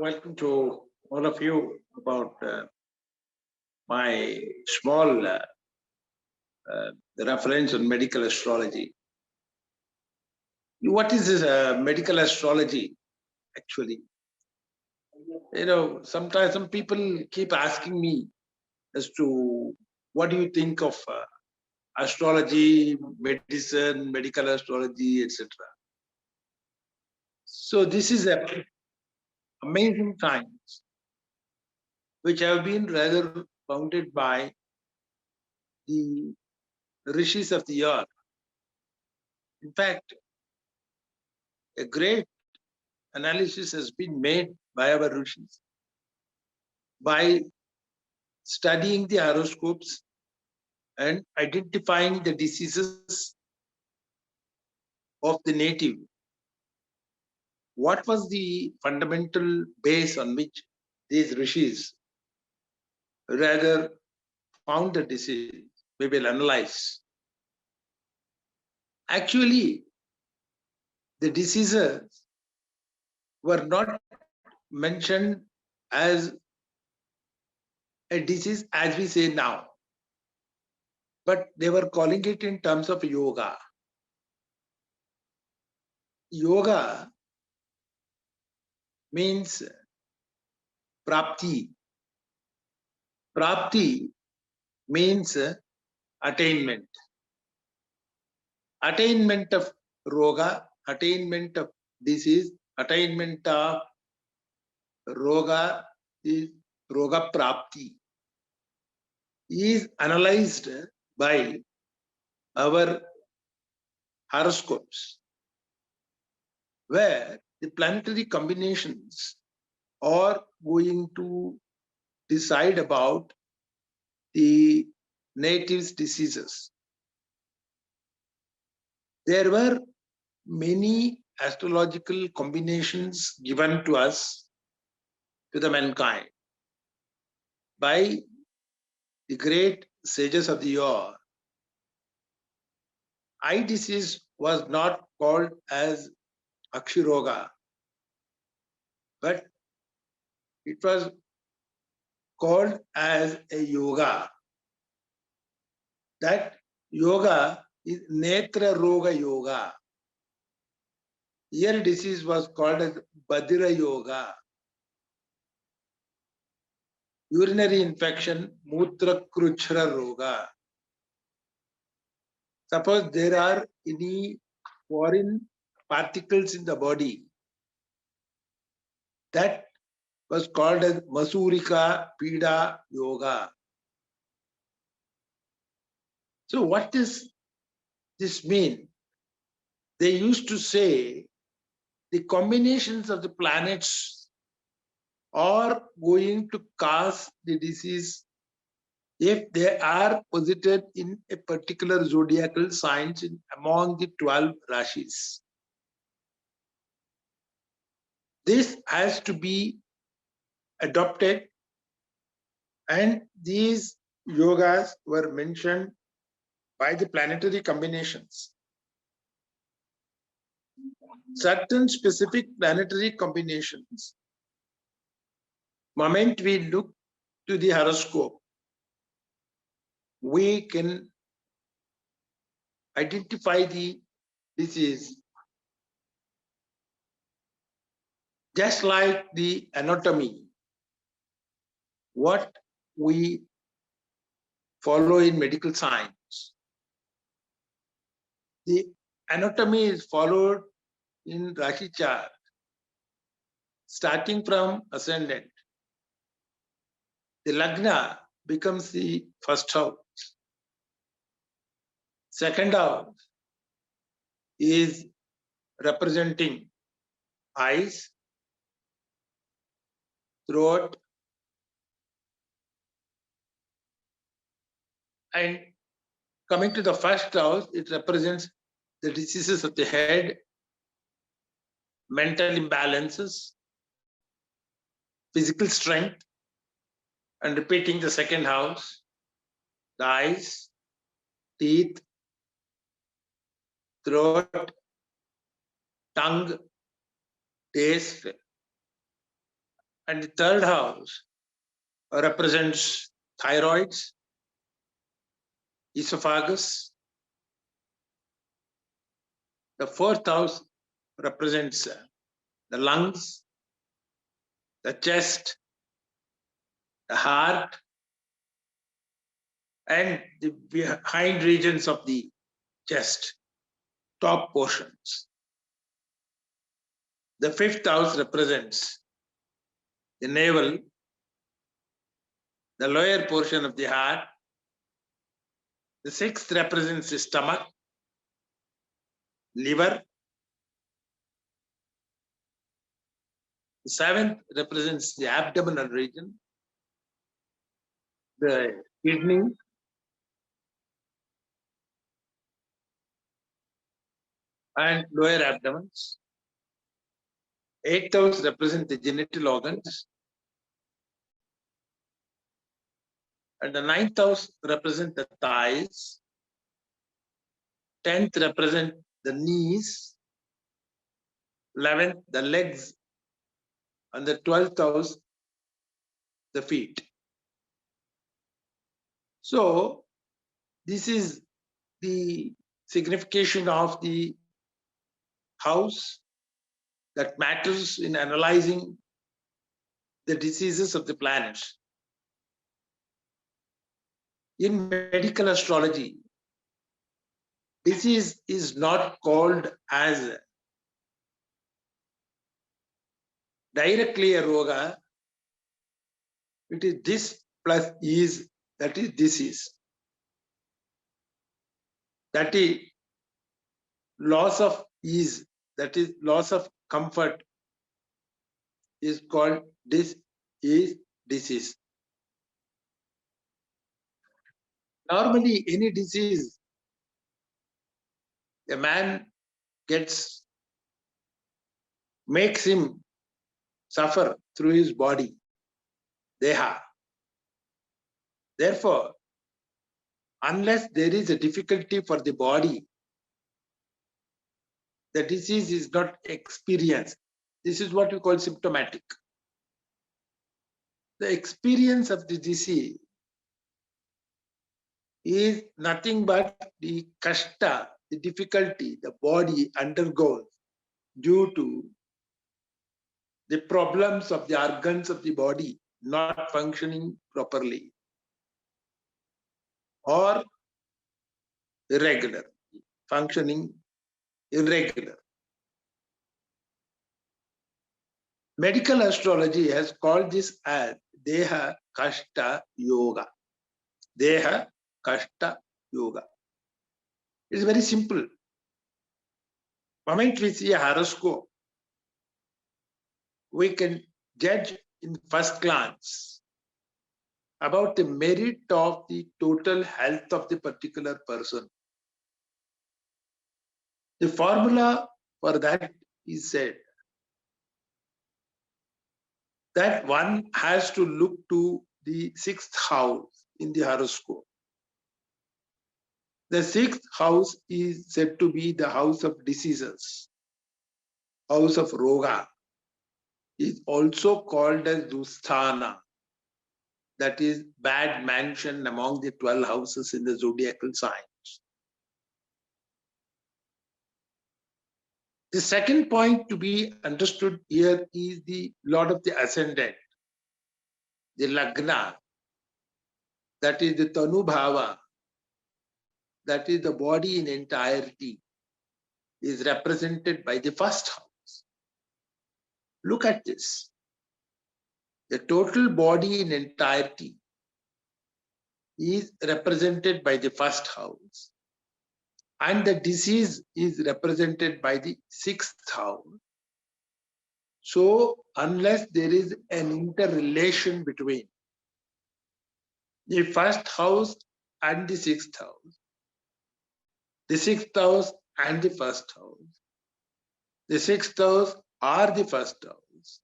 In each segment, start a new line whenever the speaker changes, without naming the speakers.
Welcome to all of you about my small reference on medical astrology. What is this medical astrology actually? Sometimes some people keep asking me as to what do you think of astrology, medicine, medical astrology, etc. So this is a amazing times which have been rather founded by the rishis of the earth. In fact, a great analysis has been made by our rishis by studying the horoscopes and identifying the diseases of the native. What was the fundamental base on which these rishis rather found the disease? We will analyze. Actually, the diseases were not mentioned as a disease as we say now, but they were calling it in terms of yoga. Yoga means prapti. Prapti means attainment. Attainment of roga, attainment of disease, attainment of roga is roga prapti. Is analyzed by our horoscopes, where the planetary combinations are going to decide about the native's diseases. There were many astrological combinations given to us, to the mankind, by the great sages of the yore. Eye disease was not called as Akshiroga, but it was called as a yoga. That yoga is Netra Roga Yoga. Ear disease was called as Badira Yoga. Urinary infection, Mutra Kruchra Roga. Suppose there are any foreign particles in the body, that was called as Masurika Pida Yoga. So what does this mean? They used to say the combinations of the planets are going to cause the disease if they are posited in a particular zodiacal signs among the 12 rashis. This has to be adopted, and these yogas were mentioned by the planetary combinations. Certain specific planetary combinations, moment we look to the horoscope, we can identify the disease. Just like the anatomy, what we follow in medical science, the anatomy is followed in Rashi chart, starting from ascendant. The Lagna becomes the first house. Second house is representing eyes, throat, and coming to the first house, it represents the diseases of the head, mental imbalances, physical strength, and repeating the second house, the eyes, teeth, throat, tongue, taste, And the third house represents thyroids, esophagus. The fourth house represents the lungs, the chest, the heart, and the behind regions of the chest, top portions. The fifth house represents the navel, the lower portion of the heart. The sixth represents the stomach, liver. The seventh represents the abdominal region, the kidney, and lower abdomens. Eighth house represents the genital organs. And the ninth house represents the thighs. 10th represent the knees. 11th, the legs. And the 12th house, the feet. So, this is the signification of the house that matters in analyzing the diseases of the planets. In medical astrology, disease is not called as directly a roga. It is this plus is, that is disease. That is loss of ease, that is loss of comfort, is called this is disease. Normally, any disease, a man makes him suffer through his body, deha. Therefore, unless there is a difficulty for the body, the disease is not experienced. This is what we call symptomatic. The experience of the disease is nothing but the kashta, the difficulty the body undergoes due to the problems of the organs of the body not functioning properly or irregular, functioning irregular. Medical astrology has called this as Deha Kashta Yoga. Deha Kashta Yoga. It's very simple. Moment we see a horoscope, we can judge in first glance about the merit of the total health of the particular person. The formula for that is said that one has to look to the sixth house in the horoscope. The sixth house is said to be the house of diseases, house of roga, is also called as Swasthana, that is bad mansion among the 12 houses in the zodiacal signs. The second point to be understood here is the Lord of the Ascendant, the Lagna, that is the Tanubhava, that is the body in entirety, is represented by the first house. Look at this. The total body in entirety is represented by the first house, and the disease is represented by the sixth house. So, unless there is an interrelation between the first house and the sixth house and the first house, the sixth house or the first house,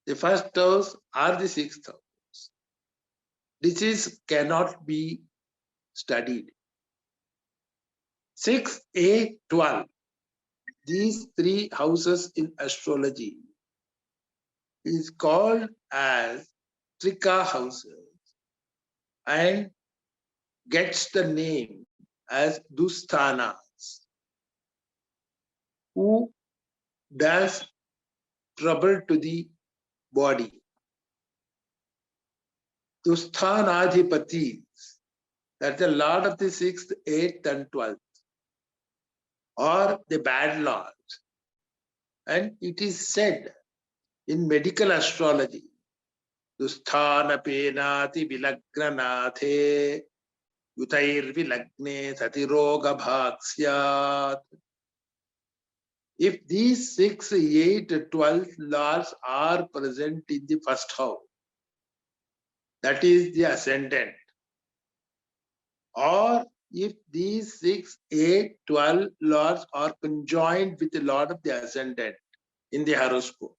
the first house or the sixth house, disease cannot be studied. 6A, 12, these three houses in astrology is called as Trika houses and gets the name as Dusthanas, who does trouble to the body. Dusthanadhipatis, that's the Lord of the 6th, 8th, and 12th, or the bad lords. And it is said in medical astrology, Dusthana penati vilagnanathe yutair vilagne satiroga bhaksyat. If these 6, 8, 12 lords are present in the first house, that is the ascendant, or if these 6, 8, 12 lords are conjoined with the lord of the ascendant in the horoscope,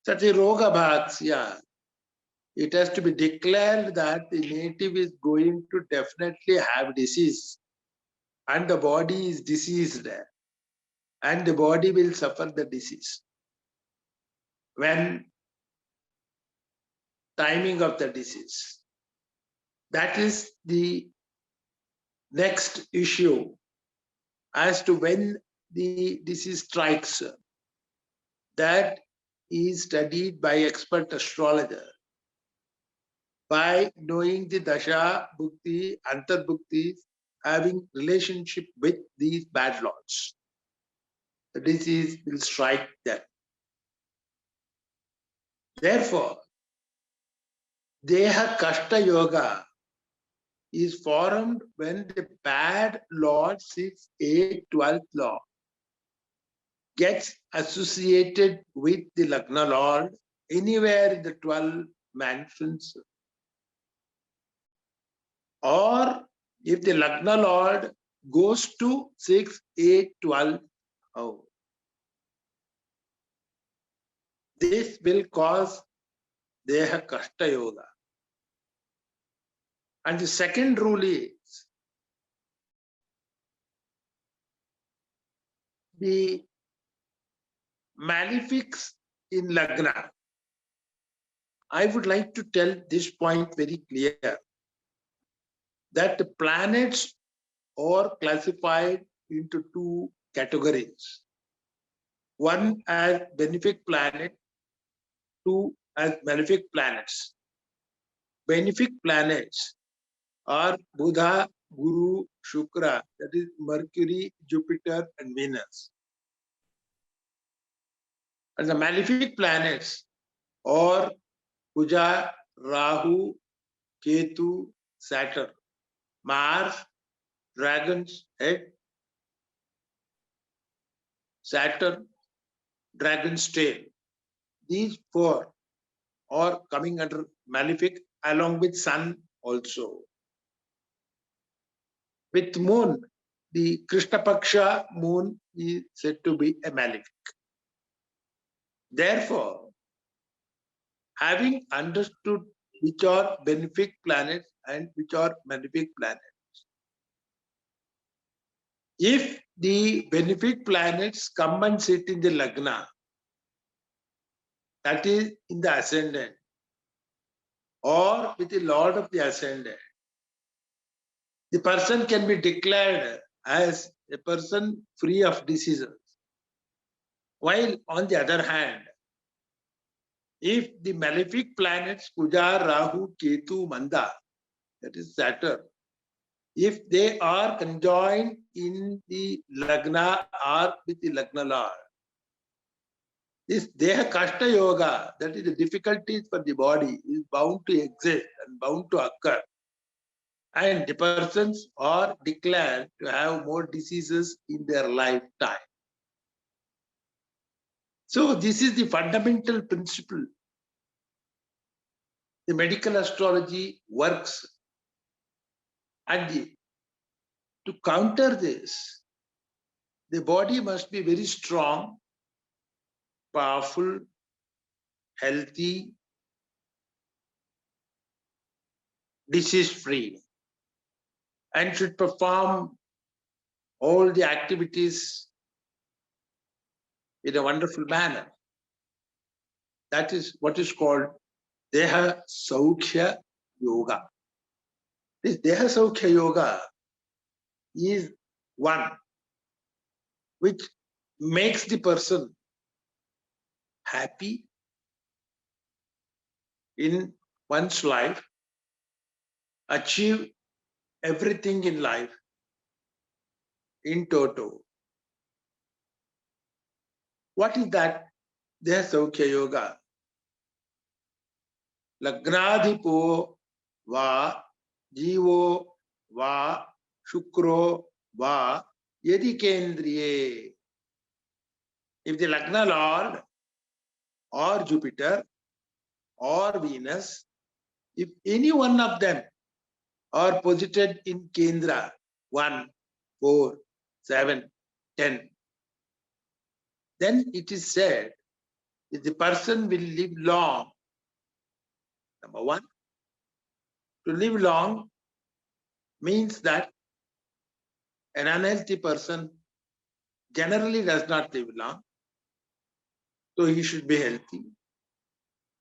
Satiroga bhaksya, it has to be declared that the native is going to definitely have disease and the body is diseased and the body will suffer the disease. When timing of the disease, that is the next issue as to when the disease strikes. That is studied by expert astrologer by knowing the dasha, bhukti, antarbhuktis having relationship with these bad lords. The disease will strike them. Therefore, Deha Kashta Yoga is formed when the bad lord, 6, 8, 12th lord, gets associated with the Lagna lord anywhere in the 12 mansions. Or if the Lagna lord goes to 6, 8, 12 house, this will cause Deha Kashta Yoga. And the second rule is the malefics in Lagna. I would like to tell this point very clear that the planets are classified into two categories. One as benefic planet, two as malefic planets. Benefic planets are Buddha, Guru, Shukra, that is Mercury, Jupiter, and Venus. And the malefic planets are Kuja, Rahu, Ketu, Saturn, Mars, Dragon's head, Saturn, Dragon's tail. These four are coming under malefic along with Sun also. With Moon, the Krishna Paksha moon is said to be a malefic. Therefore, having understood which are benefic planets and which are malefic planets, if the benefic planets come and sit in the Lagna, that is in the ascendant, or with the Lord of the ascendant, the person can be declared as a person free of diseases. While on the other hand, if the malefic planets Kuja, Rahu, Ketu, Manda, that is Saturn, if they are conjoined in the Lagna or with the Lagna Lord, this Deha Kashta Yoga, that is the difficulties for the body, is bound to exist and bound to occur. And the persons are declared to have more diseases in their lifetime. So this is the fundamental principle. The medical astrology works. And to counter this, the body must be very strong, powerful, healthy, disease-free, and should perform all the activities in a wonderful manner. That is what is called Deha Saukhya Yoga. This Deha Saukhya Yoga is one which makes the person happy in one's life, achieve everything in life in toto. What is that Deha Saukhya Yoga? Lagnadhipo va jivo va shukro va yadi kendriye. If the Lagna Lord or Jupiter or Venus, if any one of them are posited in Kendra 1, 4, 7, 10, then it is said that the person will live long. Number one, to live long means that an unhealthy person generally does not live long, so he should be healthy.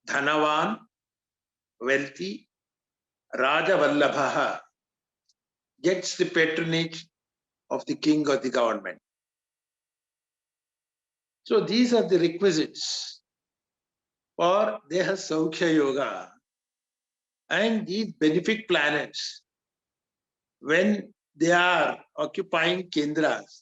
Dhanavan, wealthy, Raja Vallabhaha gets the patronage of the king or the government. So these are the requisites for Deha Saukhya Yoga. And these benefic planets, when they are occupying Kendras,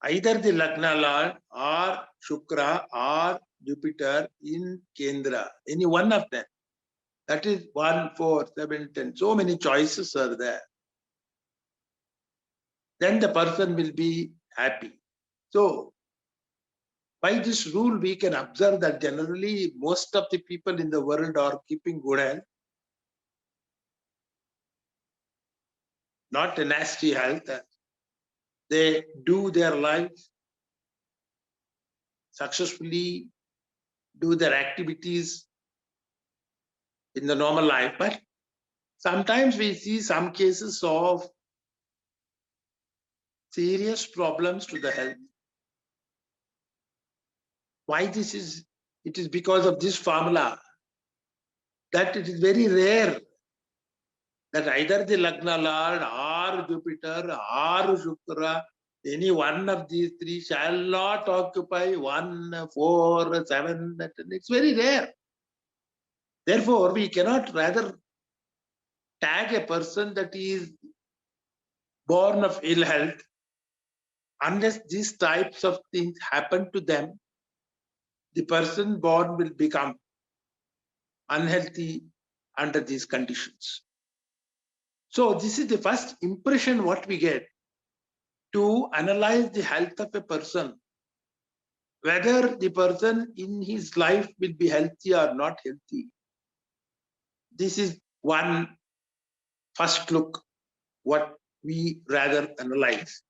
either the Lagna Lord or Shukra or Jupiter in Kendra, any one of them, that is 1, 4, 7, 10, so many choices are there, then the person will be happy. So, by this rule, we can observe that generally most of the people in the world are keeping good health, not a nasty health. They do their lives successfully, do their activities in the normal life. But sometimes we see some cases of serious problems to the health. Why this is? It is because of this formula that it is very rare that either the Lagna Lord or Jupiter or Shukra, any one of these three shall not occupy 1, 4, 7. It's very rare. Therefore, we cannot rather tag a person that is born of ill health unless these types of things happen to them. The person born will become unhealthy under these conditions. So this is the first impression what we get to analyze the health of a person, whether the person in his life will be healthy or not healthy. This is one first look what we rather analyze.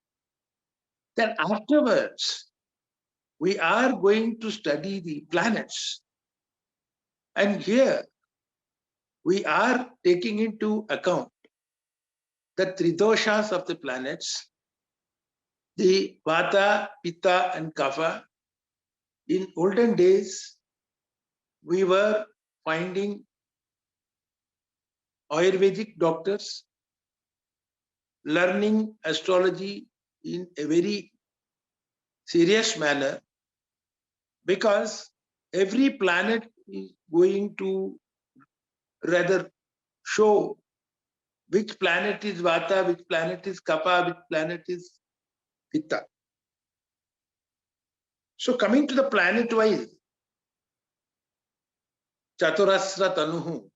Then afterwards, we are going to study the planets. And here we are taking into account the three doshas of the planets, the Vata, Pitta, and Kapha. In olden days, we were finding Ayurvedic doctors learning astrology in a very serious manner, because every planet is going to rather show which planet is Vata, which planet is Kapha, which planet is Pitta. So coming to the planet wise, Chaturasra Tanuhu,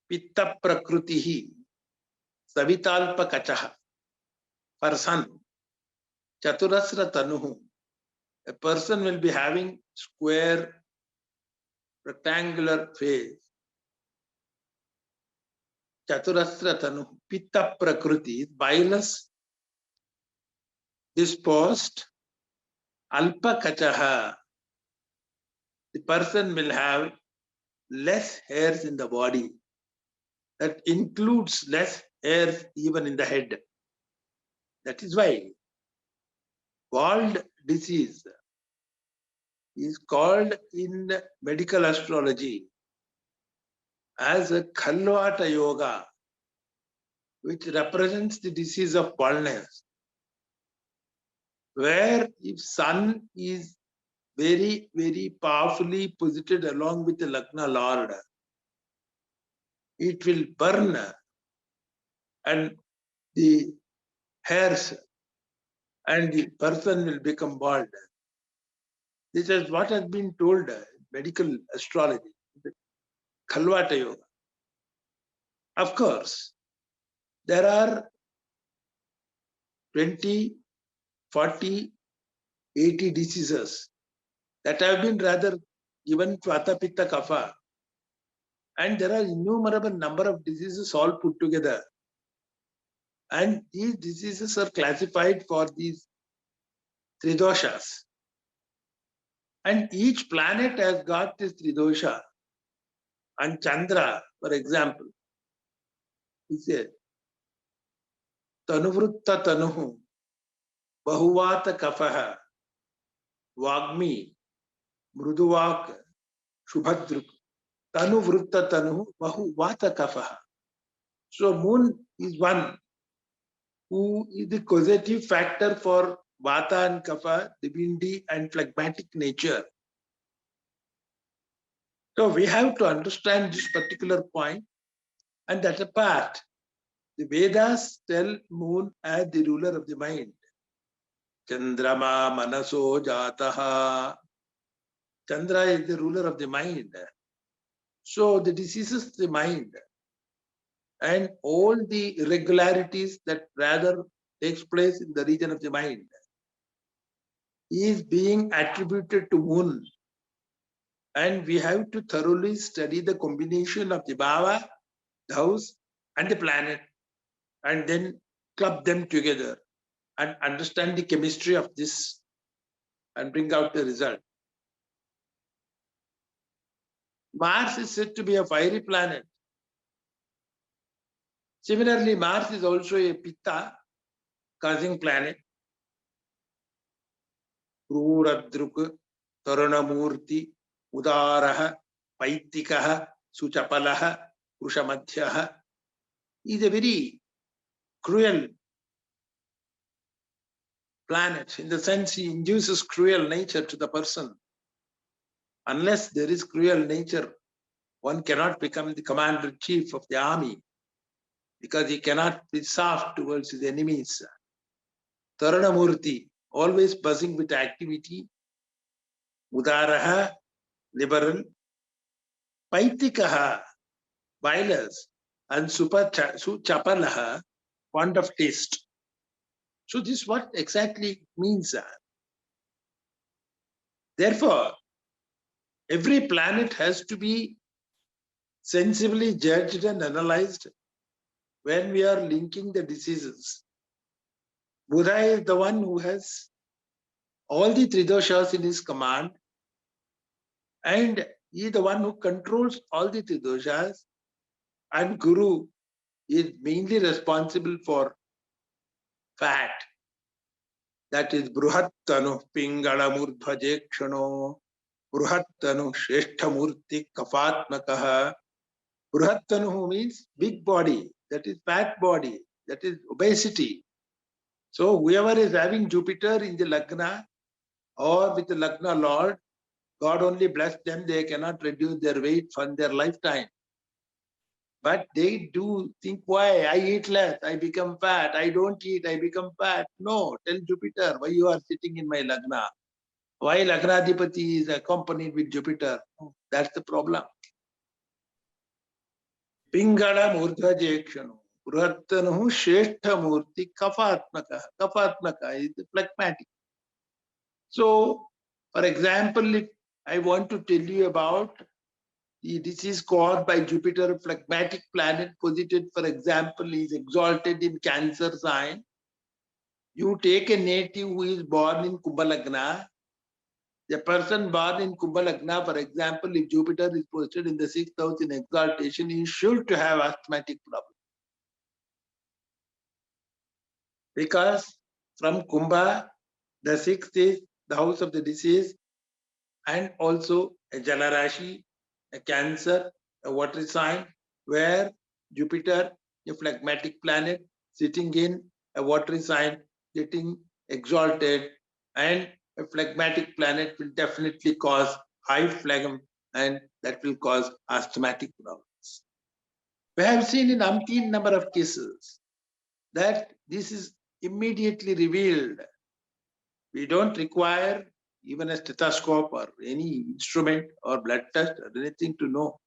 Pitta Prakrutihi, Savitalpa Kachaha. For Sun, Chaturasra Tanuhu, a person will be having square, rectangular face. Chaturasra Tanuhu, Pitta Prakriti, bilous, disposed, Alpa Kachaha. The person will have less hairs in the body. That includes less hairs even in the head. That is why bald disease is called in medical astrology as a Khalvata Yoga, which represents the disease of baldness, where if sun is very, very powerfully posited along with the Lagna Lord, it will burn and the hairs and the person will become bald. This is what has been told medical astrology, the Khalvata Yoga. Of course, there are 20, 40, 80 diseases that have been rather given Vata, Pitta, Kapha. And there are innumerable number of diseases all put together. And these diseases are classified for these three doshas. And each planet has got this three dosha. And Chandra, for example, he said, Tanuvritta Tanuhu, Bahuvata Kafaha, Vagmi, Mruduvak, Shubhadruk, Tanuvritta Tanuhu, Bahuvata Kafaha. So moon is one who is the causative factor for Vata and Kapha, the windy and phlegmatic nature. So we have to understand this particular point, and that's a part. The Vedas tell moon as the ruler of the mind. Chandrama manaso jataha. Chandra is the ruler of the mind. So the diseases of the mind and all the irregularities that rather takes place in the region of the mind is being attributed to moon. And we have to thoroughly study the combination of the bhava, the house, and the planet, and then club them together and understand the chemistry of this and bring out the result. Mars is said to be a fiery planet. Similarly, Mars is also a pitta causing planet. Kruradruk, Tarunamurti, Udaraha, Paitikaha, Suchapalaha, Prushamadhyaha is a very cruel planet. In the sense, he induces cruel nature to the person. Unless there is cruel nature, one cannot become the commander-in-chief of the army because he cannot be soft towards his enemies. Taranamurti, always buzzing with activity. Udaraha, liberal. Paitikaha, violence. And Suchapalaha, fond of taste. So this is what exactly means. Therefore, every planet has to be sensibly judged and analyzed when we are linking the diseases. Buddha is the one who has all the three doshas in his command, and he is the one who controls all the three doshas, and Guru is mainly responsible for fat. That is Bruhattanu Pingala Murdhvajekshano, Bruhattanu Shreshthamurti Kafatmakaha. Bruhattanu means big body, that is fat body, that is obesity. So whoever is having Jupiter in the Lagna or with the Lagna Lord, God only bless them, they cannot reduce their weight for their lifetime. But they do think, why? I eat less, I become fat. I don't eat, I become fat. No, tell Jupiter, why you are sitting in my Lagna? Why Lagnadipati is accompanied with Jupiter? That's the problem. Pingala Murdha Jekshanu. Purattanahu Shreshtha Murti Kafatmaka. Kafatmaka is the phlegmatic. So, for example, if I want to tell you about the disease caused by Jupiter, a phlegmatic planet posited, for example, is exalted in Cancer sign. You take a native who is born in Kumbha Lagna. The person born in Kumbha Lagna, for example, if Jupiter is posted in the 6th house in exaltation, he should have asthmatic problem. Because from Kumbha, the 6th is the house of the disease, and also a Jalarashi, a Cancer, a water sign, where Jupiter, a phlegmatic planet, sitting in a watery sign, getting exalted, and a phlegmatic planet will definitely cause high phlegm, and that will cause asthmatic problems. We have seen in umpteen number of cases that this is immediately revealed. We don't require even a stethoscope or any instrument or blood test or anything to know.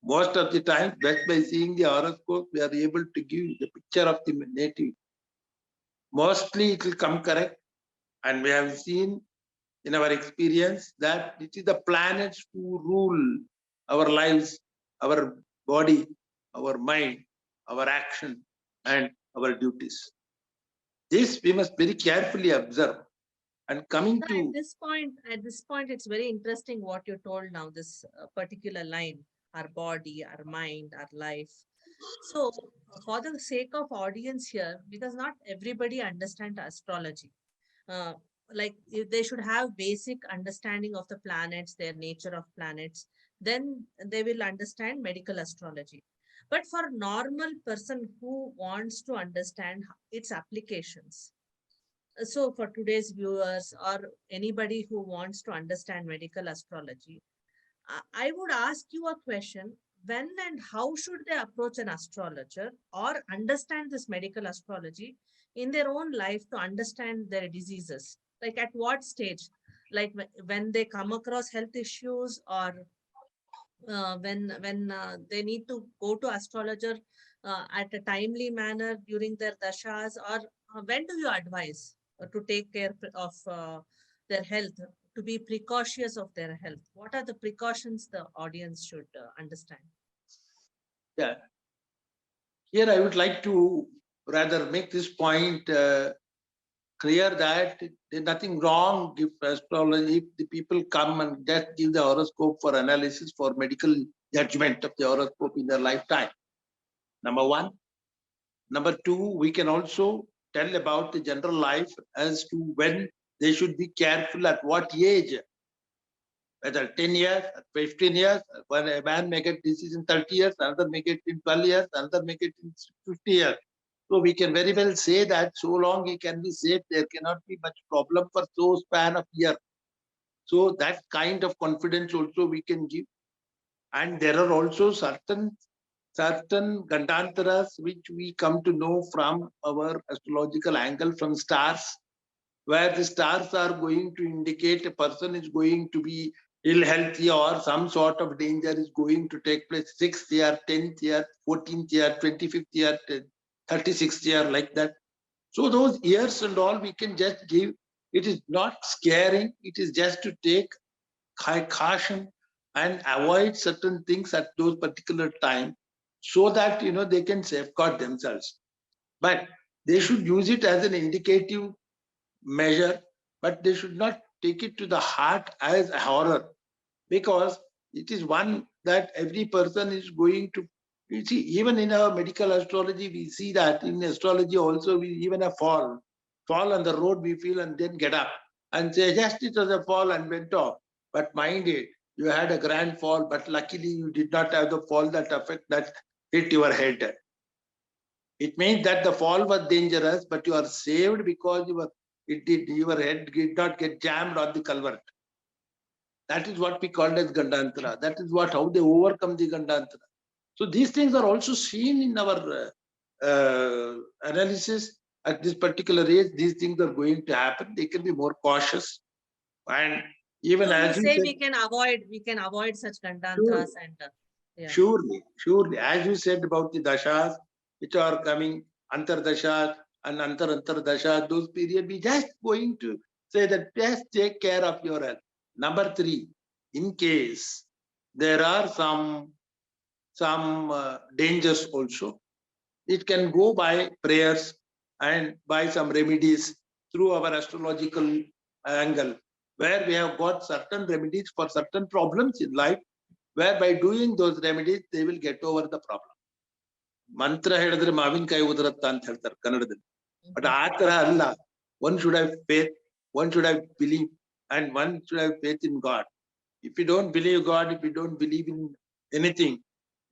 Most of the time, just by seeing the horoscope, we are able to give the picture of the native. Mostly it will come correct, and we have seen in our experience that it is the planets who rule our lives, our body, our mind, our action, and our duties. This we must very carefully observe. And coming
So
to
at this point, it's very interesting what you told now. This particular line: our body, our mind, our life. So, for the sake of audience here, because not everybody understands astrology, uh, like if they should have basic understanding of the planets, their nature of planets, then they will understand medical astrology. But for normal person who wants to understand its applications, so for today's viewers or anybody who wants to understand medical astrology, I would ask you a question. When and how should they approach an astrologer or understand this medical astrology in their own life to understand their diseases? Like at what stage? Like when they come across health issues, or when they need to go to astrologer at a timely manner during their dashas, or when do you advise to take care of their health, to be precautious of their health? What are the precautions the audience should understand?
yeah, here I would like to rather make this point clear that there's nothing wrong if astrology, if the people come and just give the horoscope for analysis for medical judgment of the horoscope in their lifetime. Number one. Number two, we can also tell about the general life as to when they should be careful at what age, whether 10 years, 15 years, when a man may get disease in 30 years, another may get in 12 years, another may get in 50 years. So we can very well say that so long he can be safe, there cannot be much problem for so span of year. So that kind of confidence also we can give. And there are also certain gandantaras which we come to know from our astrological angle from stars, where the stars are going to indicate a person is going to be ill healthy or some sort of danger is going to take place 6th year, 10th year, 14th year, 25th year, 36th year, like that. So those years and all we can just give. It is not scaring. It is just to take high caution and avoid certain things at those particular time, so that they can safeguard themselves. But they should use it as an indicative measure, but they should not take it to the heart as a horror, because it is one that every person is going to. You see, even in our medical astrology, we see that in astrology also, we even a fall on the road, we feel, and then get up and say, just it was a fall and went off. But mind it, you had a grand fall, but luckily you did not have the fall that hit your head. It means that the fall was dangerous, but you are saved because your head did not get jammed on the culvert. That is what we call as Gandantara. That is how they overcome the Gandantara. So these things are also seen in our analysis. At this particular age, these things are going to happen. They can be more cautious. And even
So you
as you
say
said,
we can avoid such
sure,
gandantras and yeah.
surely, as you said about the dashas, which are coming, antardashas and antardashas, those period, we just going to say that just take care of your health. Number three, in case there are some dangers also, it can go by prayers and by some remedies through our astrological angle, where we have got certain remedies for certain problems in life, where by doing those remedies, they will get over the problem. ಮಂತ್ರ ಹೇಳಿದ್ರೆ ಮಾವಿನಕಾಯಿ ಉದುರತ್ತ ಅಂತ ಹೇಳ್ತಾರೆ ಕನ್ನಡದಲ್ಲಿ. But ಆ ತರ ಅಲ್ಲ. One should have faith, one should have belief, and one should have faith in God. If we don't believe God, if we don't believe in anything,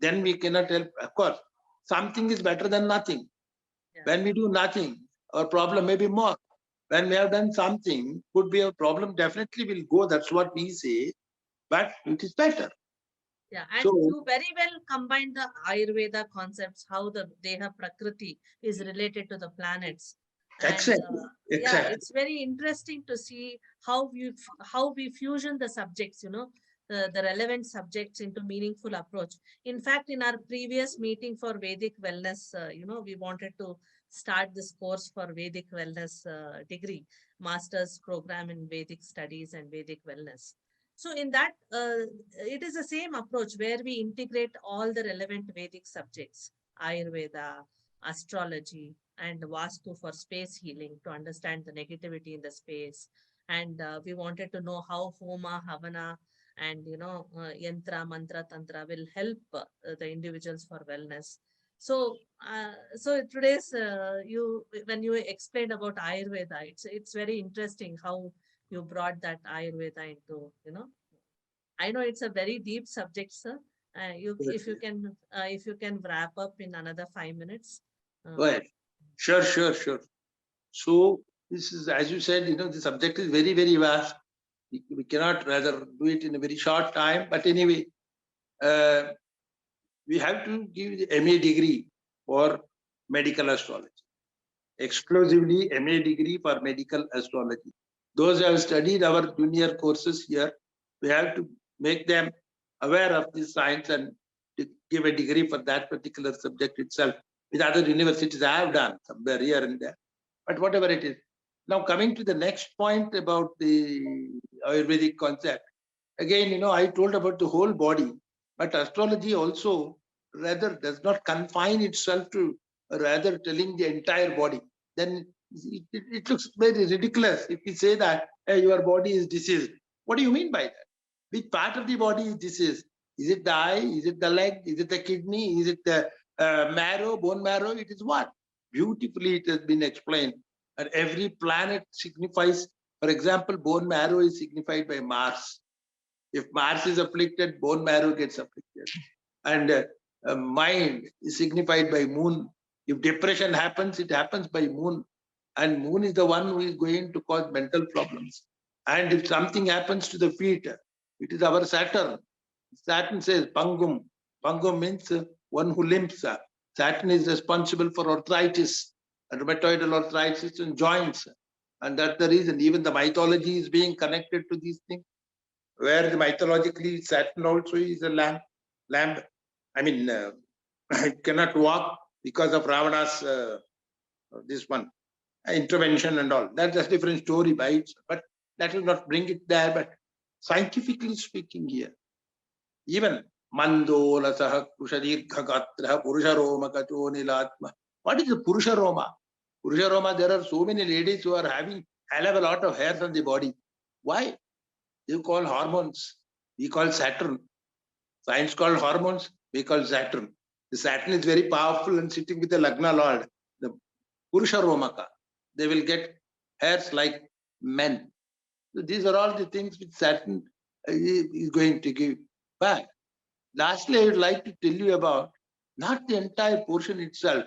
then we cannot help. Of course, something is better than nothing.
Yeah.
When we do nothing, our problem may be more. When we have done something, could be a problem, definitely will go. That's what we say, but it is better.
Yeah, and
So,
you very well combine the Ayurveda concepts, how the Deha Prakriti is related to the planets. And
exactly,
yeah,
exactly.
it's very interesting to see how we fusion the subjects, the relevant subjects into meaningful approach. In fact, in our previous meeting for Vedic Wellness, we wanted to start this course for Vedic Wellness degree, master's program in Vedic studies and Vedic Wellness. So in that, it is the same approach where we integrate all the relevant Vedic subjects, Ayurveda, astrology, and Vastu for space healing to understand the negativity in the space. And we wanted to know how Homa, Havana, and Yantra, Mantra, Tantra will help the individuals for wellness. So today's you when you explained about Ayurveda, it's very interesting how you brought that Ayurveda into, I know it's a very deep subject, sir. If you can wrap up in another 5 minutes.
Go
Uh,
ahead. Sure, sure, sure. So this is, as you said, the subject is very, very vast. We cannot rather do it in a very short time. But anyway, uh, we have to give the MA degree for medical astrology. Exclusively MA degree for medical astrology. Those who have studied our junior courses here, we have to make them aware of this science and to give a degree for that particular subject itself. With other universities, I have done somewhere here and there. But whatever it is. Now coming to the next point about the Ayurvedic concept. Again, I told about the whole body, but astrology also rather does not confine itself to rather telling the entire body. Then it looks very ridiculous if we say that, hey, your body is diseased. What do you mean by that? Which part of the body is diseased? Is it the eye? Is it the leg? Is it the kidney? Is it the marrow, bone marrow? It is what? Beautifully it has been explained. And every planet signifies, for example, bone marrow is signified by Mars. If Mars is afflicted, bone marrow gets afflicted. And mind is signified by moon. If depression happens, it happens by moon. And moon is the one who is going to cause mental problems. And if something happens to the feet, it is our Saturn. Saturn says Pangum. Pangum means one who limps. Saturn is responsible for arthritis, rheumatoid arthritis and joints. And that's the reason even the mythology is being connected to these things, where the mythologically Saturn also is a lamb. Lamb, I mean, it cannot walk because of Ravana's this one intervention and all. That's a different story by itself. But that will not bring it there. But scientifically speaking, here, even Mandola Saha Kushadirgha Gatra Purusha Roma Kacho Nilatma. What is the Purusha Roma? Purusha Roma, there are so many ladies who are having hell of a lot of hairs on the body. Why? You call hormones. We call Saturn. Science called hormones. We call Saturn. The Saturn is very powerful and sitting with the Lagna Lord, the Purusha Romaka. They will get hairs like men. So these are all the things which Saturn is going to give back. Lastly, I would like to tell you about not the entire portion itself.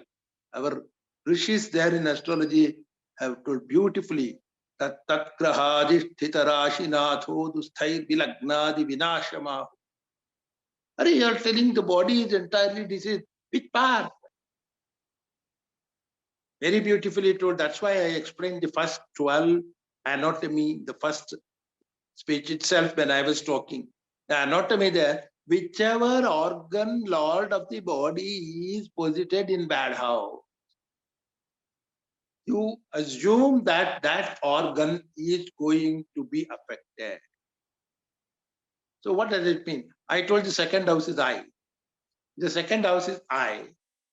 Our rishis there in astrology have told beautifully that tatgrahadishthitarashi dusthair vilagnadi vinashama. Are you are telling the body is entirely diseased? Which part? Very beautifully told. That's why I explained the first 12 anatomy, the first speech itself when I was talking. The anatomy there, whichever organ lord of the body is posited in bad house, you assume that that organ is going to be affected. So what does it mean? I told the second house is eye. The second house is eye.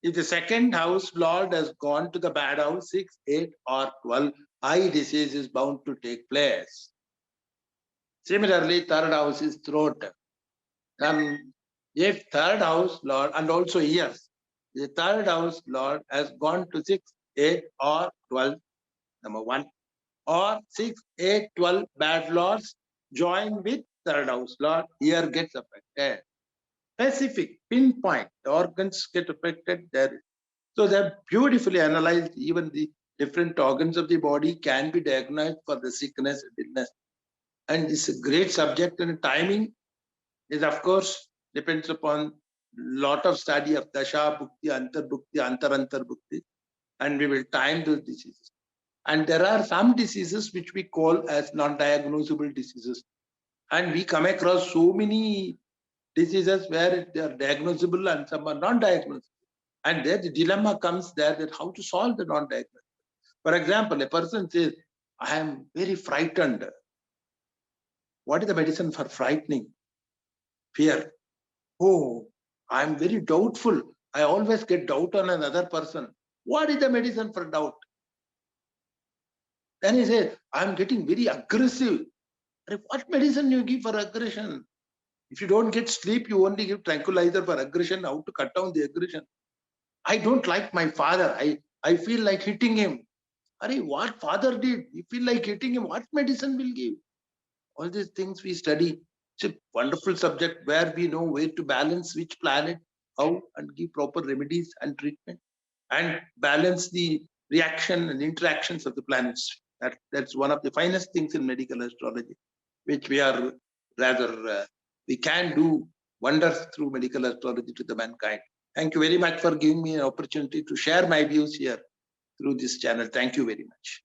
If the second house lord has gone to the bad house, 6, 8, or 12, eye disease is bound to take place. Similarly, third house is throat. If third house lord, and also ears, the third house lord has gone to 6, 8, or 12, number one, or 6, 8, 12 bad lords join with third house Lord, ear gets affected. Specific, pinpoint, organs get affected there. So they're beautifully analyzed. Even the different organs of the body can be diagnosed for the sickness and illness. And it's a great subject, and timing is, of course, depends upon lot of study of dasha, bhukti, antarbhukti, antar-antarbhukti, and we will time those diseases. And there are some diseases which we call as non-diagnosable diseases. And we come across so many diseases where they are diagnosable and some are non-diagnosable. And there the dilemma comes there that how to solve the non-diagnosable. For example, a person says, I am very frightened. What is the medicine for frightening? Fear. Oh, I am very doubtful. I always get doubt on another person. What is the medicine for doubt? Then he says, I am getting very aggressive. What medicine you give for aggression? If you don't get sleep, you only give tranquilizer for aggression. How to cut down the aggression? I don't like my father. I feel like hitting him. What father did? You feel like hitting him. What medicine will give? All these things we study. It's a wonderful subject where we know where to balance which planet, how, and give proper remedies and treatment, and balance the reaction and interactions of the planets. That's one of the finest things in medical astrology, which we are rather, we can do wonders through medical astrology to the mankind. Thank you very much for giving me an opportunity to share my views here through this channel. Thank you very much.